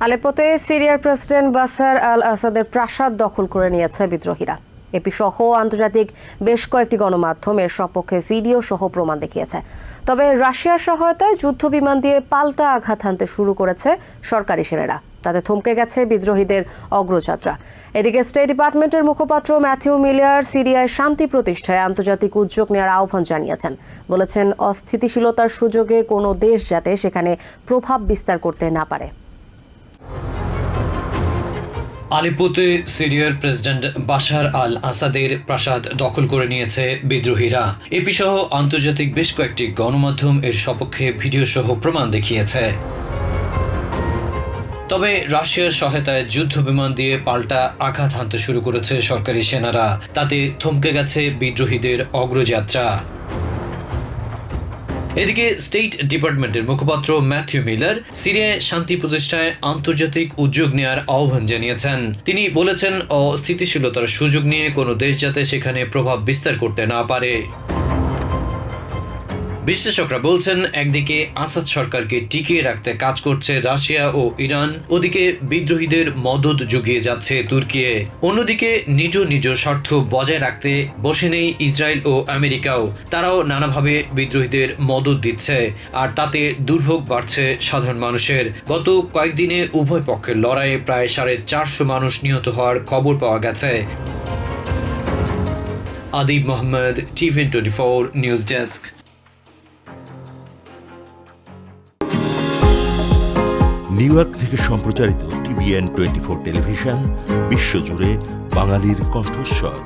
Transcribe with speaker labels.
Speaker 1: আলেপ্পোতে সিরিয়ার president Bashar আল আসাদের প্রাসাদ দখল করে নিয়েছে বিদ্রোহীরা। এপি সহ আন্তর্জাতিক বেশ কয়েকটি গণমাধ্যম এর সপক্ষে ভিডিও সহ প্রমাণ দেখিয়েছে। তবে রাশিয়ার সহায়তায় যুদ্ধ বিমান দিয়ে পাল্টা আঘাত হানতে শুরু করেছে সরকারি সেনারা। তাতে থমকে গেছে বিদ্রোহীদের অগ্রযাত্রা। এদিকে স্টেট ডিপার্টমেন্টের মুখপাত্র ম্যাথিউ মিলার সিরিয়ায় শান্তি প্রতিষ্ঠায় আন্তর্জাতিক উদ্যোগ নেওয়ার আহ্বান জানিয়েছেন। বলেছেন, অস্থিতিশীলতার সুযোগে কোনো দেশ যাতে সেখানে প্রভাব বিস্তার করতে না পারে।
Speaker 2: আলেপ্পোতে সিরিয়ার প্রেসিডেন্ট বাশার আল আসাদের প্রাসাদ দখল করে নিয়েছে বিদ্রোহীরা। এপি সহ আন্তর্জাতিক বেশ কয়েকটি গণমাধ্যম এর সপক্ষে ভিডিও সহ প্রমাণ দেখিয়েছে। তবে রাশিয়ার সহায়তায় যুদ্ধ বিমান দিয়ে পাল্টা আঘাত হানতে শুরু করেছে সরকারি সেনারা। তাতে থমকে গেছে বিদ্রোহীদের অগ্রযাত্রা। এদিকে স্টেট ডিপার্টমেন্টের মুখপাত্র ম্যাথিউ মিলার সিরিয়ায় শান্তি প্রতিষ্ঠায় আন্তর্জাতিক উদ্যোগ নেওয়ার আহ্বান জানিয়েছেন। তিনি বলেছেন, অস্থিতিশীলতার সুযোগ নিয়ে কোনো দেশ যাতে সেখানে প্রভাব বিস্তার করতে না পারে। বিশ্লেষকরা বলছেন, একদিকে আসাদ সরকারকে টিকিয়ে রাখতে কাজ করছে রাশিয়া ও ইরান, ওদিকে বিদ্রোহীদের মদদ জুগিয়ে যাচ্ছে তুর্কি। অন্যদিকে নিজ নিজ স্বার্থ বজায় রাখতে বসে নেই ইসরায়েল ও আমেরিকাও। তারাও নানাভাবে বিদ্রোহীদের মদদ দিচ্ছে, আর তাতে দুর্ভোগ বাড়ছে সাধারণ মানুষের। গত কয়েকদিনে উভয় পক্ষের লড়াইয়ে প্রায় 450 মানুষ নিহত হওয়ার খবর পাওয়া গেছে। Adib Mohammad, TVN24 news desk.
Speaker 3: New York থেকে সম্প্রচারিত TVN24 টেলিভিশন বিশ্বজুড়ে বাঙালির কণ্ঠস্বর।